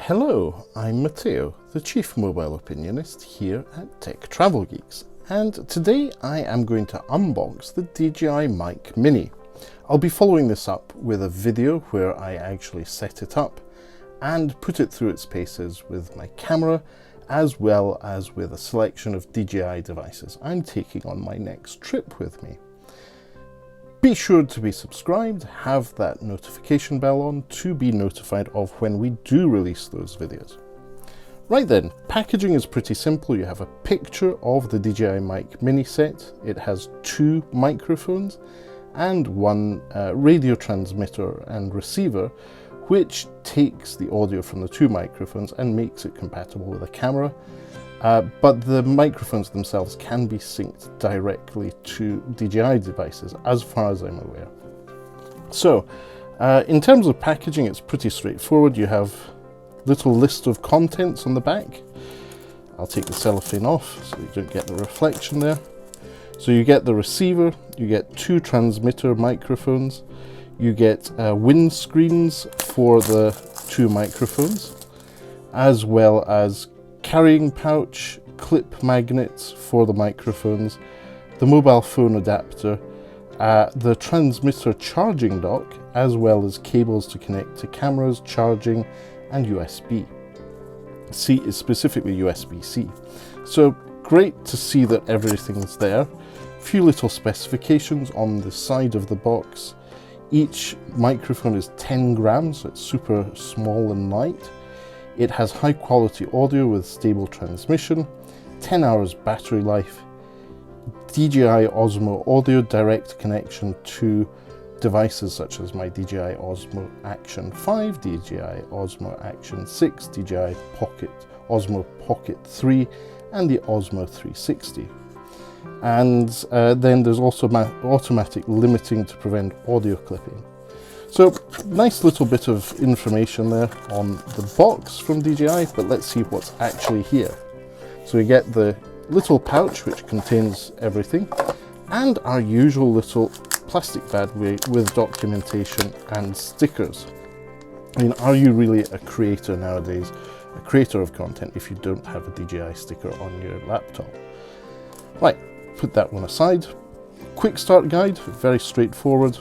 Hello, I'm Matteo, the Chief Mobile Opinionist here at Tech Travel Geeks, and today I am going to unbox the DJI Mic Mini. I'll be following this up with a video where I actually set it up and put it through its paces with my camera, as well as with a selection of DJI devices I'm taking on my next trip with me. Be sure to be subscribed, have that notification bell on to be notified of when we do release those videos. Right then, packaging is pretty simple. You have a picture of the DJI Mic Mini set. It has two microphones and one radio transmitter and receiver, which takes the audio from the two microphones and makes it compatible with a camera. But the microphones themselves can be synced directly to DJI devices, as far as I'm aware. So, in terms of packaging, it's pretty straightforward. You have a little list of contents on the back. I'll take the cellophane off so you don't get the reflection there. So you get the receiver, you get two transmitter microphones, you get windscreens for the two microphones, as well as carrying pouch, clip magnets for the microphones, the mobile phone adapter, the transmitter charging dock, as well as cables to connect to cameras, charging, and USB-C is specifically USB-C. So great to see that everything's there. A few little specifications on the side of the box. Each microphone is 10 grams, so it's super small and light. It has high quality audio with stable transmission, 10 hours battery life, DJI Osmo audio direct connection to devices such as my DJI Osmo Action 5, DJI Osmo Action 6, DJI Osmo Pocket 3, and the Osmo 360. And then there's also automatic limiting to prevent audio clipping. So, nice little bit of information there on the box from DJI, but let's see what's actually here. So we get the little pouch which contains everything, and our usual little plastic bag with documentation and stickers. I mean, are you really a creator nowadays, a creator of content, if you don't have a DJI sticker on your laptop? Right, put that one aside. Quick start guide, very straightforward.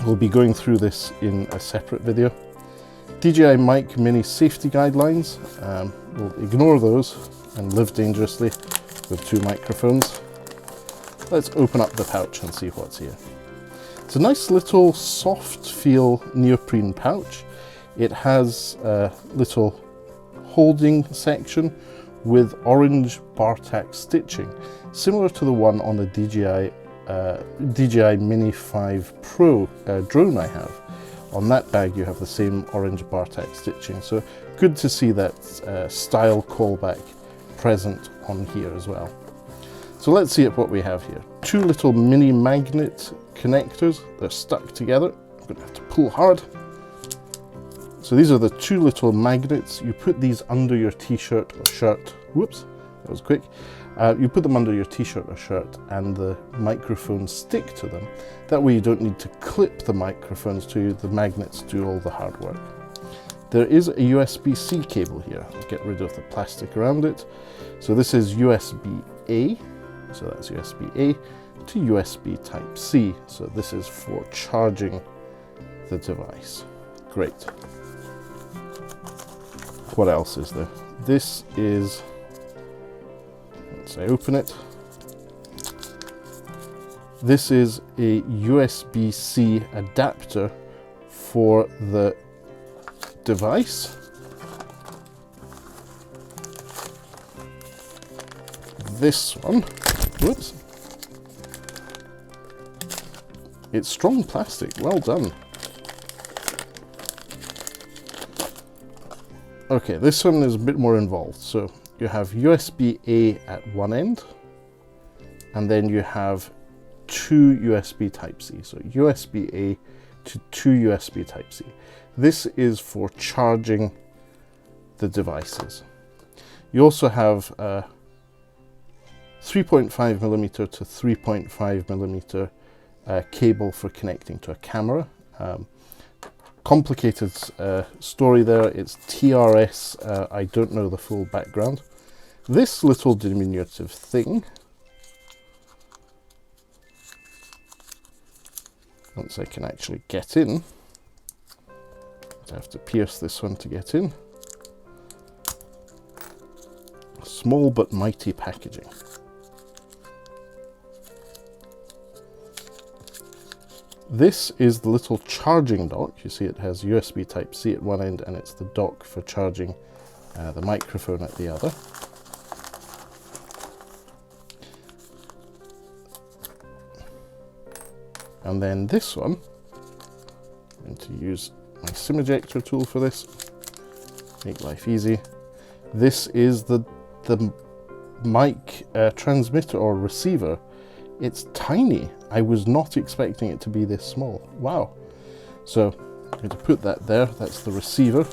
We'll be going through this in a separate video. DJI Mic Mini safety guidelines. We'll ignore those and live dangerously with two microphones. Let's open up the pouch and see what's here. It's a nice little soft feel neoprene pouch. It has a little holding section with orange bar tack stitching, similar to the one on the DJI Mini 5 Pro drone I have. On that bag you have the same orange bar tack stitching, so good to see that style callback present on here as well. So let's see what we have here. Two little mini magnet connectors. They're stuck together. I'm going to have to pull hard. So these are the two little magnets. You put these under your t-shirt or shirt. Whoops, that was quick. You put them under your t-shirt or shirt and the microphones stick to them. That way you don't need to clip the microphones to you. The magnets do all the hard work. There is a USB-C cable here. I'll get rid of the plastic around it. So this is USB-A, so that's USB-A to USB Type-C. So this is for charging the device. Great. What else is there? This is, once I open it, this is a USB-C adapter for the device. This one, whoops, it's strong plastic, well done. Okay, this one is a bit more involved. So you have USB-A at one end, and then you have two USB Type-C. So USB-A to two USB Type-C. This is for charging the devices. You also have a 3.5mm to 3.5mm cable for connecting to a camera. complicated story there. It's TRS. I don't know the full background. This little diminutive thing, once I can actually get in, I have to pierce this one to get in. Small but mighty packaging. This is the little charging dock. You see it has USB Type-C at one end, and it's the dock for charging the microphone at the other. And then this one, I'm going to use my SIM ejector tool for this, make life easy. This is the mic transmitter or receiver. It's tiny. I was not expecting it to be this small. Wow. So I'm going to put that there. That's the receiver.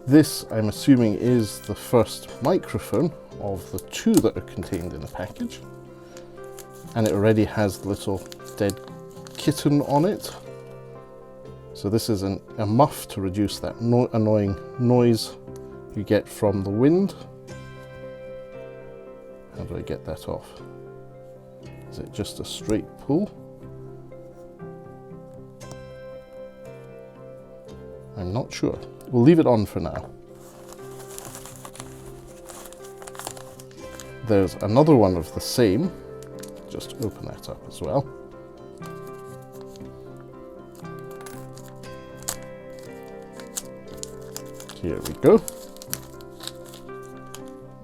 This, I'm assuming, is the first microphone of the two that are contained in the package. And it already has the little dead kitten on it. So this is a muff to reduce that annoying noise you get from the wind. How do I get that off? Is it just a straight pull? I'm not sure. We'll leave it on for now. There's another one of the same. Just open that up as well. Here we go.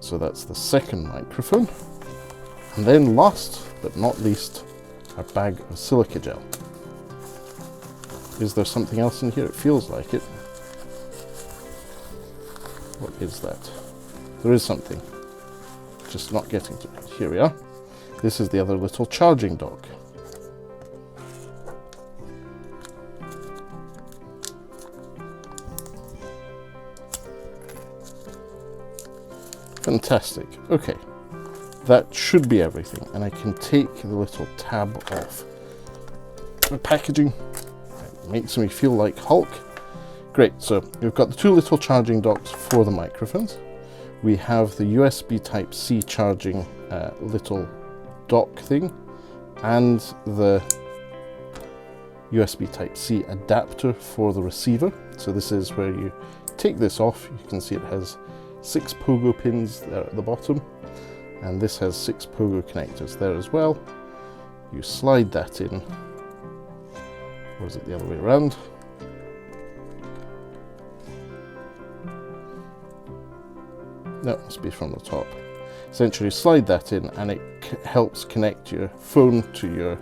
So that's the second microphone. And then last but not least, a bag of silica gel. Is there something else in here? It feels like it. What is that? There is something. Just not getting to it. Here we are. This is the other little charging dock. Fantastic. Okay. That should be everything, and I can take the little tab off. The packaging, it makes me feel like Hulk. Great, so we've got the two little charging docks for the microphones. We have the USB Type-C charging little dock thing, and the USB Type-C adapter for the receiver. So this is where you take this off. You can see it has 6 pogo pins there at the bottom. And this has 6 pogo connectors there as well. You slide that in, or is it the other way around? No, it must be from the top. Essentially slide that in and it helps connect your phone to your,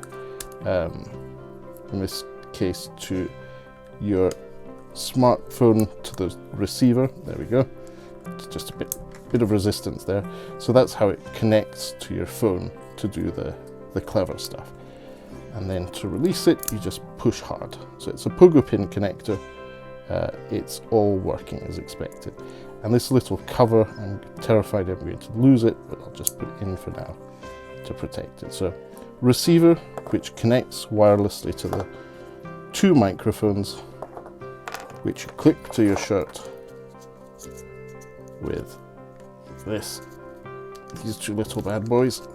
in this case, to your smartphone to the receiver. There we go. It's just a bit of resistance there. So that's how it connects to your phone to do the clever stuff. And then to release it, you just push hard. So it's a pogo pin connector. It's all working as expected. And this little cover, I'm terrified I'm going to lose it, but I'll just put it in for now to protect it. So receiver, which connects wirelessly to the 2 microphones, which you clip to your shirt with these 2 little bad boys.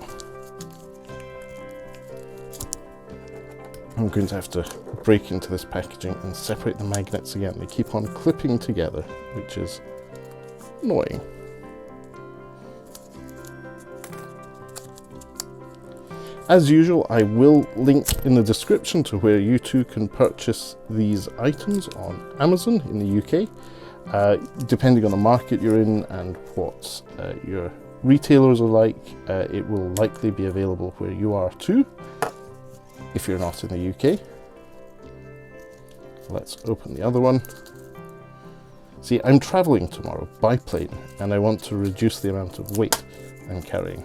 I'm going to have to break into this packaging and separate the magnets again. They keep on clipping together, which is annoying. As usual, I will link in the description to where you too can purchase these items on Amazon in the UK. Depending on the market you're in and what your retailers are like, it will likely be available where you are too, if you're not in the UK. Let's open the other one. See, I'm traveling tomorrow by plane, and I want to reduce the amount of weight I'm carrying.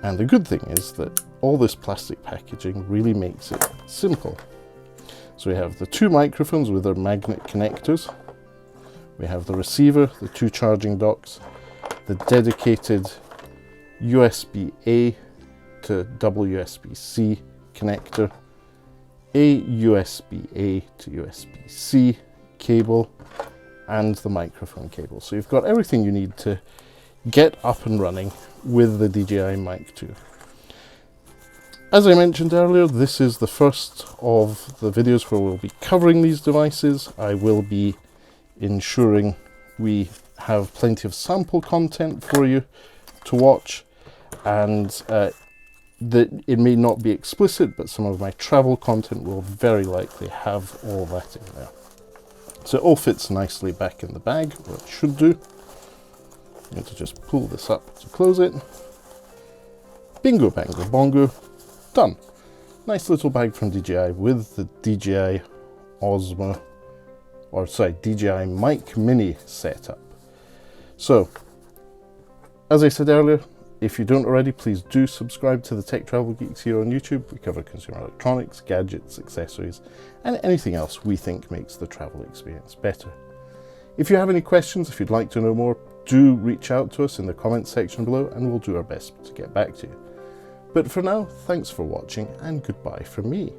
And the good thing is that all this plastic packaging really makes it simple. So we have the 2 microphones with their magnet connectors. We have the receiver, the 2 charging docks, the dedicated USB-A to USB-C connector, a USB-A to USB-C cable, and the microphone cable. So you've got everything you need to get up and running with the DJI Mic 2. As I mentioned earlier, this is the first of the videos where we'll be covering these devices. I will be ensuring we have plenty of sample content for you to watch, and that it may not be explicit, but some of my travel content will very likely have all that in there. So it all fits nicely back in the bag, or it should do. I'm going to just pull this up to close it. Bingo, bango, bongo. Done. Nice little bag from DJI with the DJI DJI Mic Mini setup. So, as I said earlier, if you don't already, please do subscribe to the Tech Travel Geeks here on YouTube. We cover consumer electronics, gadgets, accessories, and anything else we think makes the travel experience better. If you have any questions, if you'd like to know more, do reach out to us in the comments section below and we'll do our best to get back to you. But for now, thanks for watching and goodbye from me.